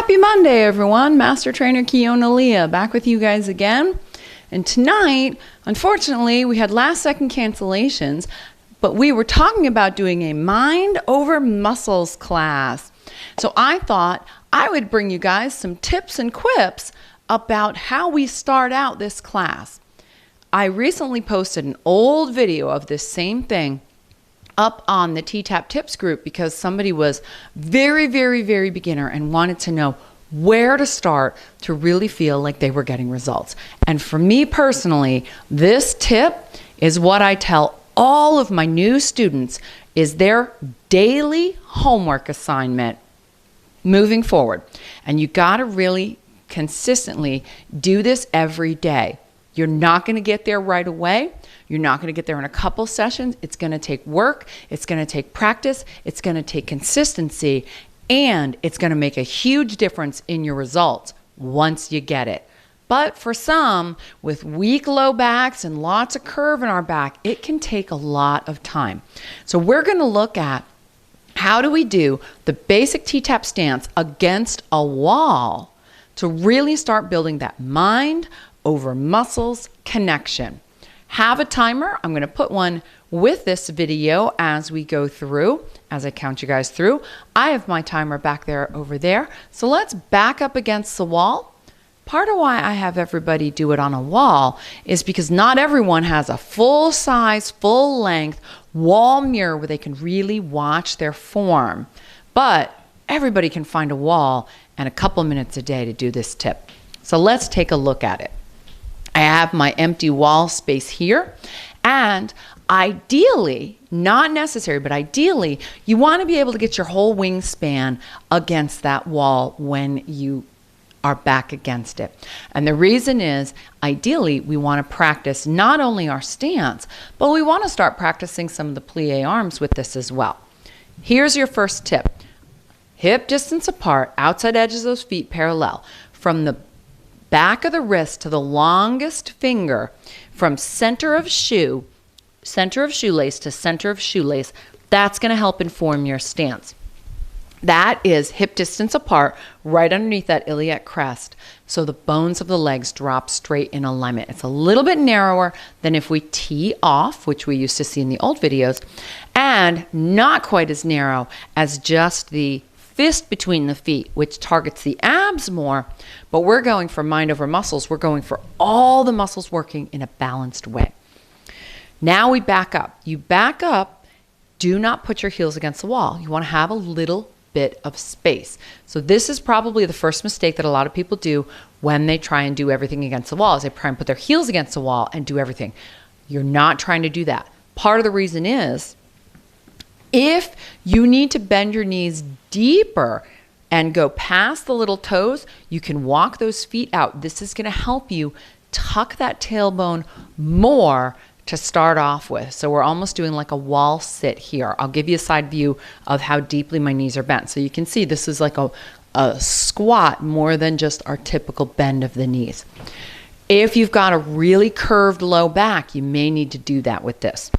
Happy Monday, everyone. Master Trainer Kiona Leah back with you guys again. And tonight, unfortunately, we had last second cancellations, but we were talking about doing a mind over muscles class. So I thought I would bring you guys some tips and quips about how we start out this class. I recently posted an old video of this same thing up on the T-Tapp Tips group because somebody was very beginner and wanted to know where to start to really feel like they were getting results. And for me personally, this tip is what I tell all of my new students is their daily homework assignment moving forward. And you got to really consistently do this every day. You're not going to get there right away. You're not going to get there in a couple sessions. It's going to take work. It's going to take practice. It's going to take consistency. And it's going to make a huge difference in your results once you get it. But for some, with weak low backs and lots of curve in our back, it can take a lot of time. So we're going to look at how do we do the basic T-Tapp stance against a wall to really start building that mind over muscles connection. Have a timer. I'm going to put one with this video as we go through, as I count you guys through. I have my timer back there over there. So let's back up against the wall. Part of why I have everybody do it on a wall is because not everyone has a full size, full length wall mirror where they can really watch their form. But everybody can find a wall and a couple minutes a day to do this tip. So let's take a look at it. I have my empty wall space here, and ideally, not necessary, but ideally, you want to be able to get your whole wingspan against that wall when you are back against it. And the reason is, ideally, we want to practice not only our stance, but we want to start practicing some of the plie arms with this as well. Here's your first tip. Hip distance apart, outside edges of those feet parallel. From the back of the wrist to the longest finger, from center of shoelace to center of shoelace, that's going to help inform your stance. That is hip distance apart, right underneath that iliac crest, so the bones of the legs drop straight in alignment. It's a little bit narrower than if we tee off, which we used to see in the old videos, and not quite as narrow as just the fist between the feet, which targets the abs more, but we're going for mind over muscles. We're going for all the muscles working in a balanced way. Now we back up. You back up, do not put your heels against the wall. You want to have a little bit of space. So this is probably the first mistake that a lot of people do when they try and do everything against the wall, is they try and put their heels against the wall and do everything. You're not trying to do that. Part of the reason is, if you need to bend your knees deeper and go past the little toes, you can walk those feet out. This is going to help you tuck that tailbone more to start off with. So we're almost doing like a wall sit here. I'll give you a side view of how deeply my knees are bent. So you can see this is like a squat more than just our typical bend of the knees. If you've got a really curved low back, you may need to do that with this.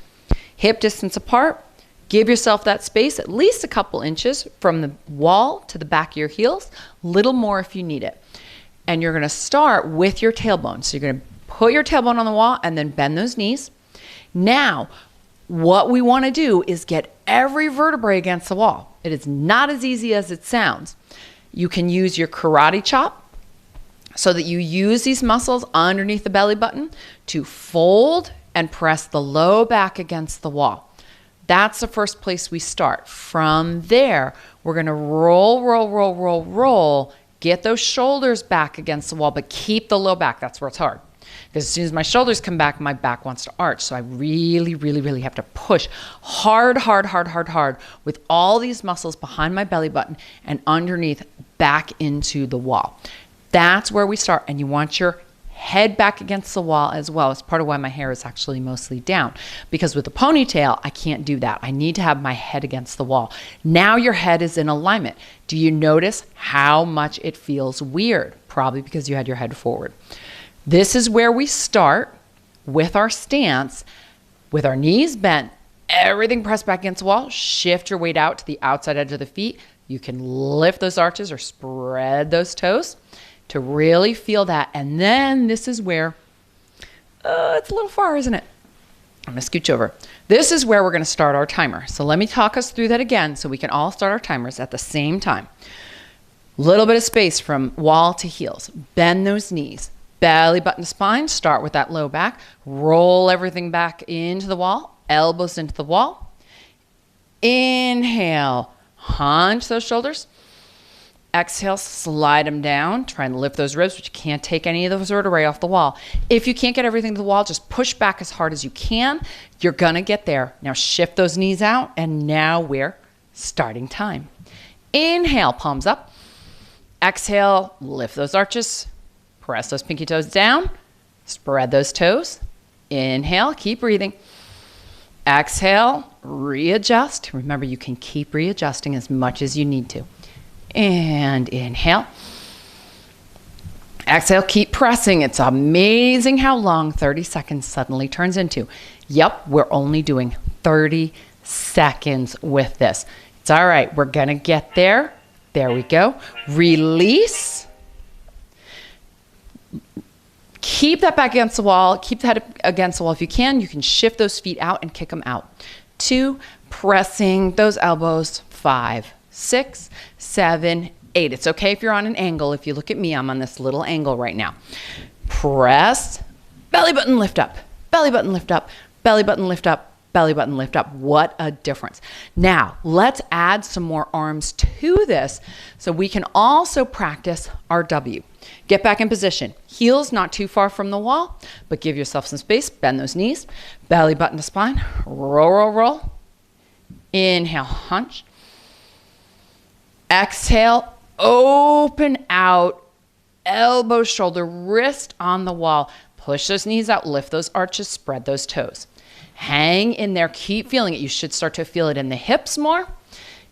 Hip distance apart. Give yourself that space, at least a couple inches from the wall to the back of your heels, little more if you need it. And you're going to start with your tailbone. So you're going to put your tailbone on the wall and then bend those knees. Now, what we want to do is get every vertebrae against the wall. It is not as easy as it sounds. You can use your karate chop so that you use these muscles underneath the belly button to fold and press the low back against the wall. That's the first place we start. From there, we're going to roll, get those shoulders back against the wall, but keep the low back. That's where it's hard. Because as soon as my shoulders come back, my back wants to arch. So I really have to push hard with all these muscles behind my belly button and underneath back into the wall. That's where we start. And you want your head back against the wall as well. It's part of why my hair is actually mostly down, because with a ponytail, I can't do that. I need to have my head against the wall. Now your head is in alignment. Do you notice how much it feels weird? Probably because you had your head forward. This is where we start with our stance, with our knees bent, everything pressed back against the wall. Shift your weight out to the outside edge of the feet. You can lift those arches or spread those toes to really feel that. And then this is where, it's a little far, isn't it? I'm going to scooch over. This is where we're going to start our timer. So let me talk us through that again so we can all start our timers at the same time. Little bit of space from wall to heels. Bend those knees. Belly button to spine. Start with that low back. Roll everything back into the wall. Elbows into the wall. Inhale. Hunch those shoulders. Exhale, slide them down. Try and lift those ribs, but you can't take any of those vertebrae off the wall. If you can't get everything to the wall, just push back as hard as you can. You're going to get there. Now shift those knees out, and now we're starting time. Inhale, palms up. Exhale, lift those arches. Press those pinky toes down. Spread those toes. Inhale, keep breathing. Exhale, readjust. Remember, you can keep readjusting as much as you need to. And inhale. Exhale, keep pressing. It's amazing how long 30 seconds suddenly turns into. Yep, we're only doing 30 seconds with this. It's all right. We're going to get there. There we go. Release. Keep that back against the wall. Keep that against the wall if you can. You can shift those feet out and kick them out. 2, pressing those elbows. 5, 6, 7, 8. It's okay if you're on an angle. If you look at me, I'm on this little angle right now. Press. Belly button lift up. Belly button lift up. Belly button lift up. Belly button lift up. What a difference. Now, let's add some more arms to this so we can also practice our W. Get back in position. Heels not too far from the wall, but give yourself some space. Bend those knees. Belly button to spine. Roll, roll, roll. Inhale, hunch. Exhale, open out. Elbow, shoulder, wrist on the wall. Push those knees out. Lift those arches. Spread those toes. Hang in there. Keep feeling it. You should start to feel it in the hips more.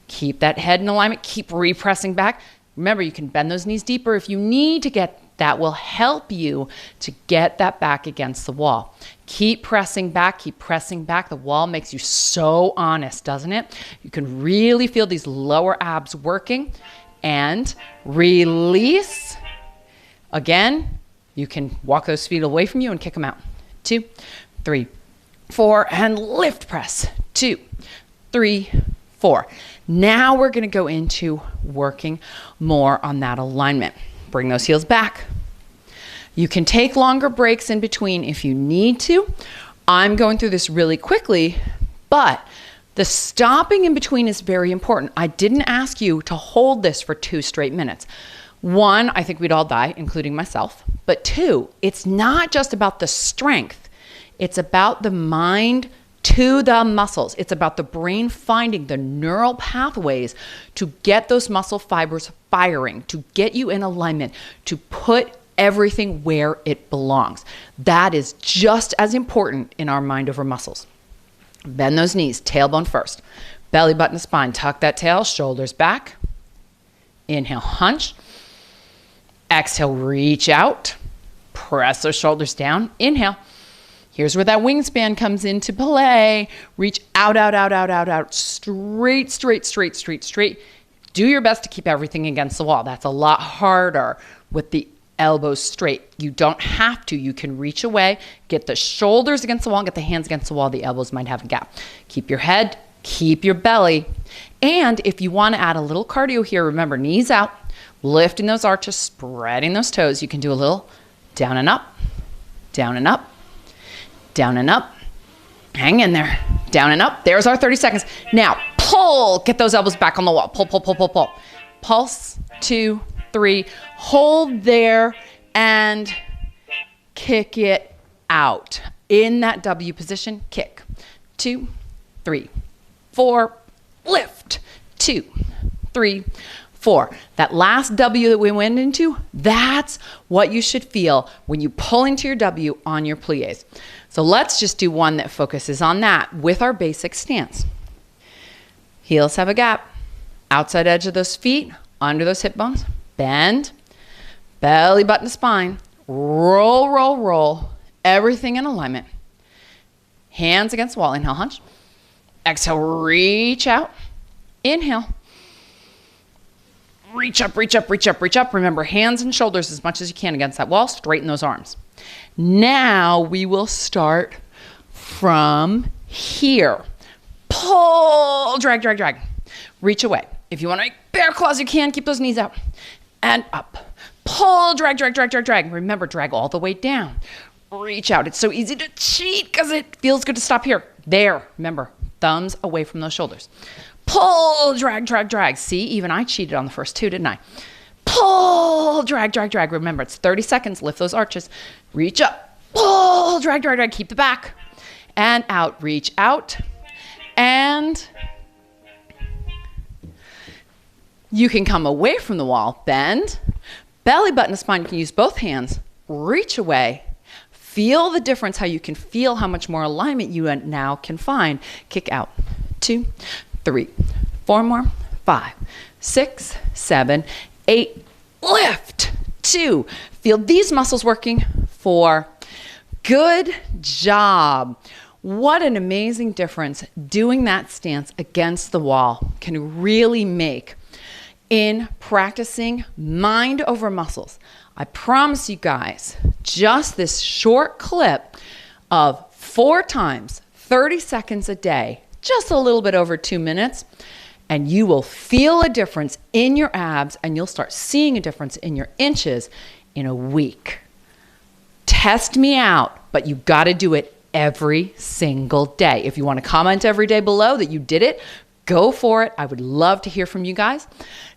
Keep that head in alignment. Keep repressing back. Remember, you can bend those knees deeper if you need to get that. Will help you to get that back against the wall. Keep pressing back. Keep pressing back. The wall makes you so honest, doesn't it? You can really feel these lower abs working. And release. Again, you can walk those feet away from you and kick them out. 2, 3, 4, and lift press. 2, 3, 4. Now we're going to go into working more on that alignment. Bring those heels back. You can take longer breaks in between if you need to. I'm going through this really quickly, but the stopping in between is very important. I didn't ask you to hold this for 2 straight minutes. 1, I think we'd all die, including myself. But 2, it's not just about the strength. It's about the mind to the muscles. It's about the brain finding the neural pathways to get those muscle fibers firing, to get you in alignment, to put everything where it belongs. That is just as important in our mind over muscles. Bend those knees, tailbone first. Belly button to spine. Tuck that tail, shoulders back. Inhale, hunch. Exhale, reach out. Press those shoulders down. Inhale. Here's where that wingspan comes into play. Reach out, out, out, out, out, out. Straight, straight, straight, straight, straight. Do your best to keep everything against the wall. That's a lot harder with the elbows straight. You don't have to. You can reach away, get the shoulders against the wall, get the hands against the wall. The elbows might have a gap. Keep your head, keep your belly. And if you want to add a little cardio here, remember, knees out, lifting those arches, spreading those toes. You can do a little down and up, down and up, down and up. Hang in there. Down and up. There's our 30 seconds. Now, pull. Get those elbows back on the wall. Pull, pull, pull, pull, pull. Pulse. 2, 3. Hold there and kick it out. In that W position, kick. 2, 3, 4. Lift. 2, 3, 4. That last W that we went into, that's what you should feel when you pull into your W on your plies. So let's just do one that focuses on that with our basic stance. Heels have a gap. Outside edge of those feet, under those hip bones. Bend. Belly button to spine. Roll, roll, roll. Everything in alignment. Hands against the wall. Inhale, hunch. Exhale, reach out. Inhale. Reach up, reach up, reach up, reach up. Remember, hands and shoulders as much as you can against that wall. Straighten those arms. Now we will start from here. Pull, drag, drag, drag. Reach away. If you want to make bear claws, you can. Keep those knees out. And up. Pull, drag, drag, drag, drag, drag. Remember, drag all the way down. Reach out. It's so easy to cheat because it feels good to stop here. There. Remember, thumbs away from those shoulders. Pull, drag, drag, drag. See, even I cheated on the first two, didn't I? Pull, drag, drag, drag. Remember, it's 30 seconds. Lift those arches. Reach up. Pull, drag, drag, drag. Keep the back. And out. Reach out. And you can come away from the wall. Bend. Belly button to spine. You can use both hands. Reach away. Feel the difference, how you can feel how much more alignment you now can find. Kick out. 2, 3, 4 more. 5, 6, 7, 8. Lift. 2. Feel these muscles working. 4. Good job. What an amazing difference doing that stance against the wall can really make in practicing mind over muscles. I promise you guys, just this short clip of 4 times, 30 seconds a day, just a little bit over 2 minutes, and you will feel a difference in your abs and you'll start seeing a difference in your inches in a week. Test me out, but you got to do it every single day. If you want to comment every day below that you did it, go for it. I would love to hear from you guys.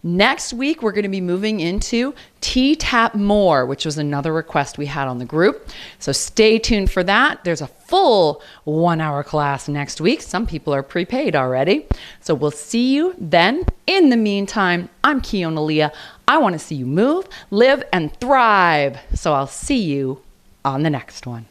Next week, we're going to be moving into T-Tapp More, which was another request we had on the group. So stay tuned for that. There's a full 1-hour class next week. Some people are prepaid already. So we'll see you then. In the meantime, I'm Kiona Leah. I want to see you move, live, and thrive. So I'll see you on the next one.